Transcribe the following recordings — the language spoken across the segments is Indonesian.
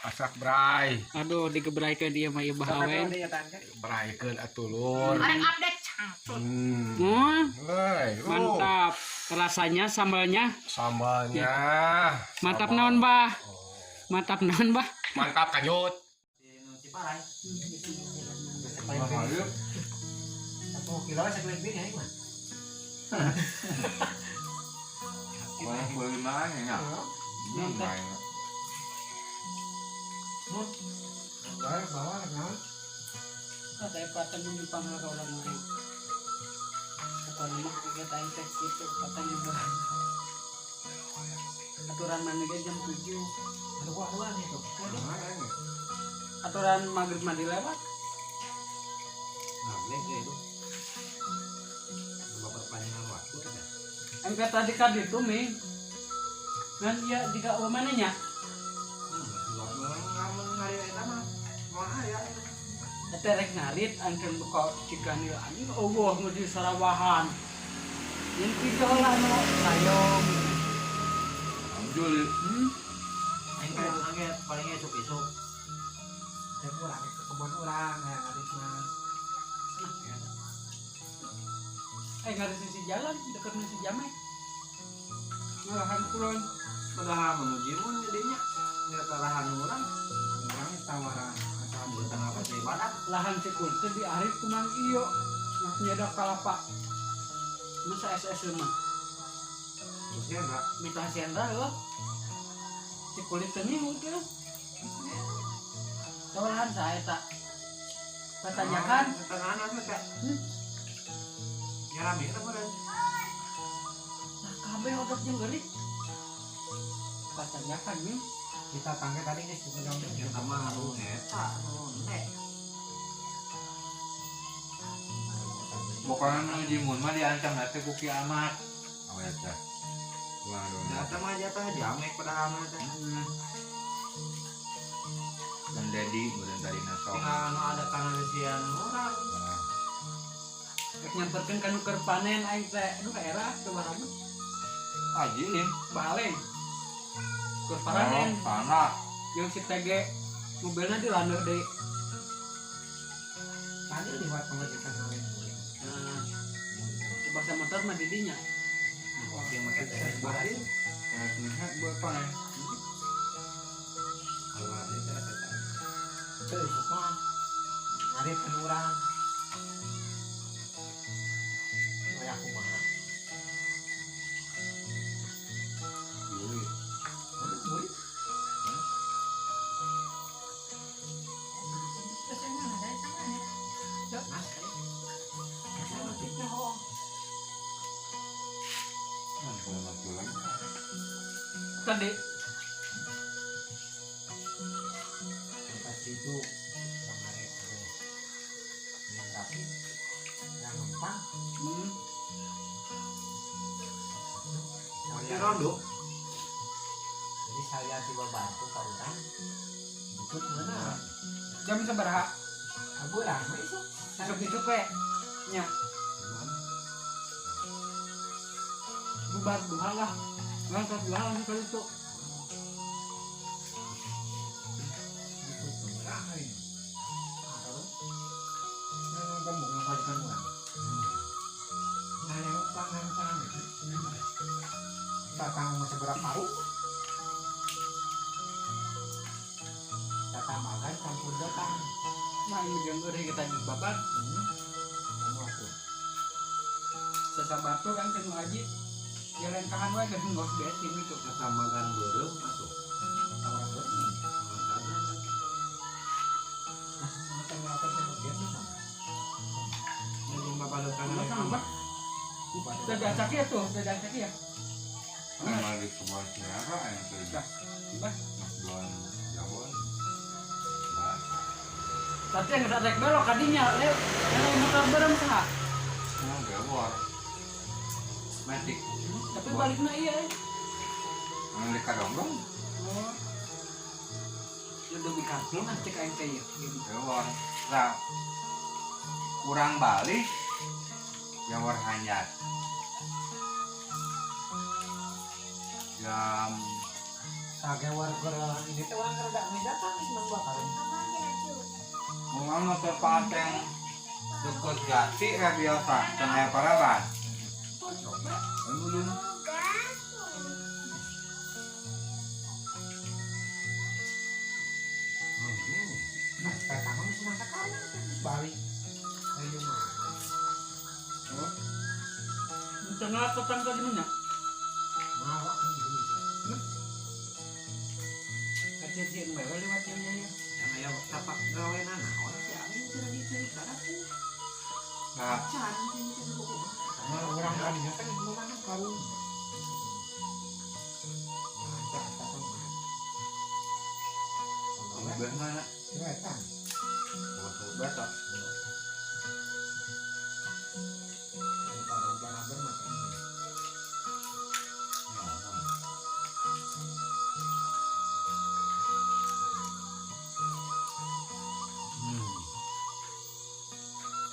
Masak bray. Aduh, digebraikeun dia mah ieu bahawen. Braikeun atuh lur. Arek update cangcut. Mantap. Rasanya sambalnya Sambalnya. mantap Sambal. naon, Bah? Mantap naon, Bah? Mantap kanyut. Ciparai. Mahal. 10 kilo sekelip ini ya, Mas. Wah, boleh main ya. Bawa naon? Saya patah menyumpang orang lain. Kata lemak kita teks itu katanya bahan. Aturan mana jam 7. Ada buah-buahan itu. Aturan maghrib mandi lewat. Nah, lagi itu. Bapak panjang waktu ya. Angkat tadi kan itu Ming. Kan ya jika umananya. Terek ngarit angkat buka cikan ini. Oh, ngudi sarawahan. Yang tiga lah no sayong. Amjul. Angkat paling esok-esok. Saya pulang ke kebun orang ya ngarit mah. Ngarit sisi jalan dekat sisi Jamai. Ngalahan kulon. Padahal menuju mun jadinya nggak lahan orang tawaran asal buatan apa sih badak Lahan cikul teh di arif kumang iyo. Nah nyedok kalapa. Masa SS mah. terusnya enggak Mita siendra loh. Cikul itu nih mungkin. Tawaran saya tak. Pertanyakan. pertanyaan apa kak nyarami kita kemarin Nah kabeh otot yang gerik. Pertanyakan nih. kita tangga tadi nih sebenarnya yang sama harus neta nek Pokoknya jimun mah diancam nanti ku kiamat. Awet dah. Waduh. data mah jatah jamek pada amat teh Dan Dedi kemudian tadi nasok. tinggal nu ada kanalisian orang Rek nyamperkeun ka nuker panen aing teh. Aduh era coba rambut. Ajin. Baleng. Keur panen. Tanah. Yang si TG mobilnya di lanur deh. tadi lewat pengecekan lain Nah, bahasa motor mah didinya. oke makai teh bahari Lihat buat panen. kalau ada cerita terus semua ngarit kan orang kayak aku mah Duit. Tadi itu kemarin yang rapi yang gampang saya rondo jadi saya tiba bantu ke orang butut mana jam sabaraha? aku lah itu Isuk-isuk we. Nya, bubar duha lah. Ngangkat duha lah kali itu. datang seberapa paru datang makan campur datang Nah, ini jeung eueuh kita di babat. Sesabatu kan teu haji. Jalan kahan wae geus ngos besin itu. datang makan berem atau tawa berem Dadah caki tuh, dadah caki ya. Nama di sebuah siara yang sudah Bah, Don Jawon. tapi yang rek belok kadinya, yang motor berem saha? Gawar. Matic. Tapi baliknya iya. Yang di kadonggong. Oh. Lu demi kartu nah cek aing teh ieu. Gawar. Nah, kurang balik. Gawar hanyat. Jam sagewar ini teh orang kada datang Memang motor pateng dekat Jati ya biasa tengah Paraban. Dulu Nah, pertama masih masa kali balik. Ayo mah. Tengah tetangga di mana? Mawak ini. Kejadian bae lewat yang ya. Sama ya tapak gawe anak orang si Amin sudah dipilih karena tuh. nah Cari ini sama orang lainnya kan gimana kalau ubah mana? Wetan. Motor batok. Kalau barabar makan.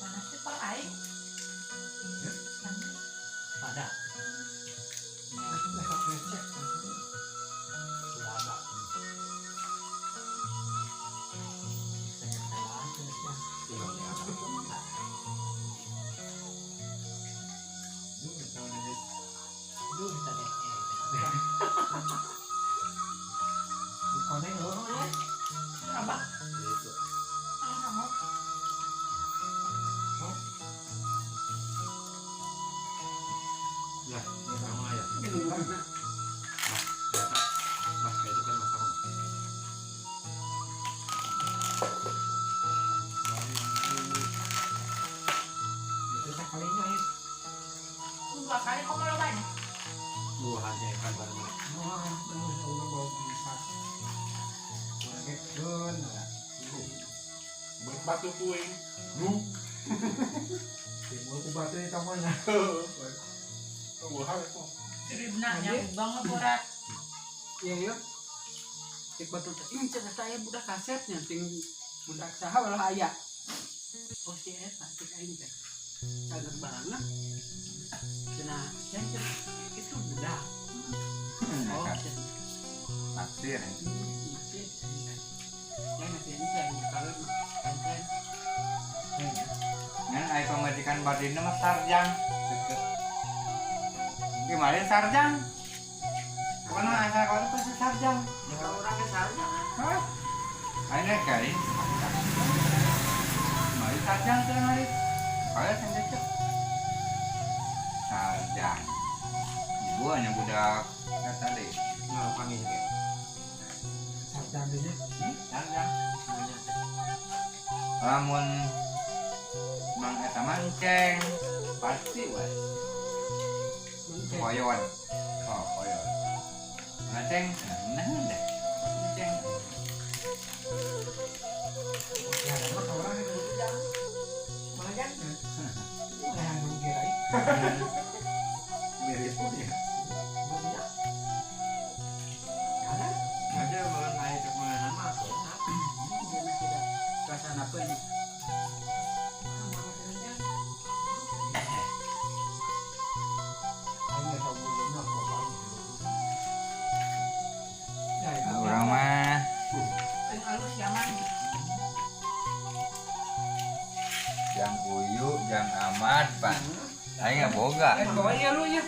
Panas sih per air. Pada. Besok ngecek. Lama. Koneng orang ya. Apa? Itu. Kamu. Ya, sama ya. Ini mana? Mas itu kan masalah. Itu tak kalinya ya. Dua kali kamu lo banyak. Dua hanya kan barang. Wah, terus Allah bawa bisa. Ketun. Batu puing. Timur ku batu itu namanya. Dua hal itu. Jadi benarnya banget berat. Iya iya. Cek batu teh. Ini cerita saya budak kasetnya ting budak saha walah aya. Oh si eta cek aing teh. Cager barangna. Cenah canger itu budak. Oh, cek. Naksir. Ya ngasih ini saya kalau kan Ngan ai pemajikan Badina mah sarjang. Deket. Gimana sarjang? Bukan mah asal kalau pasti sarjang. Kalau orang ke sana. Hah? Aina kali. Mari sarjang tuh hari. Kalau yang cocok. Sarjang. Ibu hanya budak kata deh. Nah, kami ini. Sarjang ini. Sarjang. Lamun mang eta manceng pasti wae. Koyon. Oh, koyon. Manceng, nah deh. Manceng. Ya, memang orang yang berjam. Mana kan? Mana yang belum kira ini? Mirip pun ya. Berjam. Ada? Ada makan air ke mana masuk. Jangan tidak perasaan apa ini? Ini tahu belum apa apa. Orang mah Yang halus zaman. jang uyu, jang amat, Pak. Aing nggak boga. Bawa ya lu ya.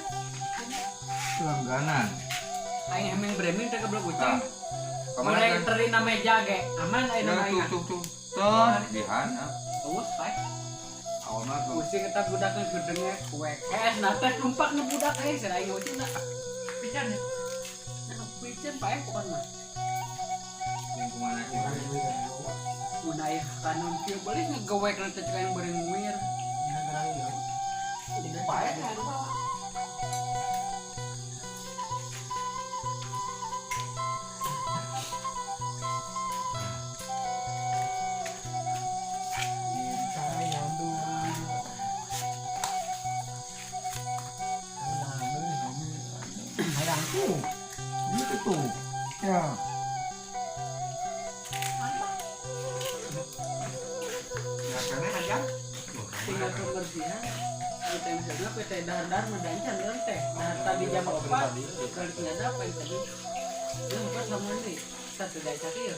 Langganan. Aing emang breming teh keblok Nah, kucing. kemana Mulai kan? teri nama jage. Aman aya nama aing. Tuh. Tuh, di hana. Awas bae. Awal mah tuh. Kucing kita budaknya gedengnya kue. Nate tumpak nu budak aing sira aing kucing nak. Pican ya. Nah, piceun bae pokon mah. Yang kemana sih? Orang yang beli Mun aya kanun kieu beulis ngegewek nanti cek aing beureung nguir. negara ini. Ini pae kan bawa. Sayang tuh. Sayang tuh. Itu tuh. Ya. Ya karena aja. Tinggal kebersihan. Kita misalnya PT dahar-dahar mendancan dan teh. Nah tadi jam 4 kali ada apa yang tadi? Jam 4 sama ini. Satu dari cakil.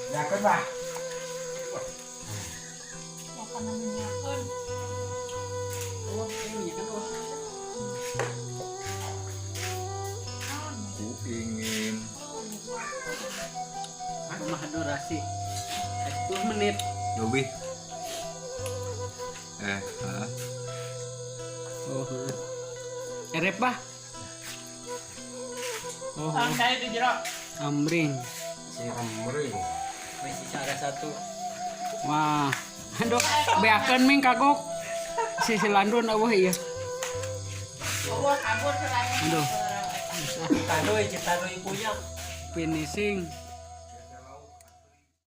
Yakin bah. Ya karena minyakan. Oh, ini kan oh. Ku ingin Mah durasi 10 menit. lebih. Oh. Erep bah. Oh, Saya di jero. amring. Si Amri. Masih cara satu. Wah, aduh, beakeun ming kagok. Si Silandun eueuh ieu. Oh, kabur selain. Aduh. Citadoy punya. Finishing.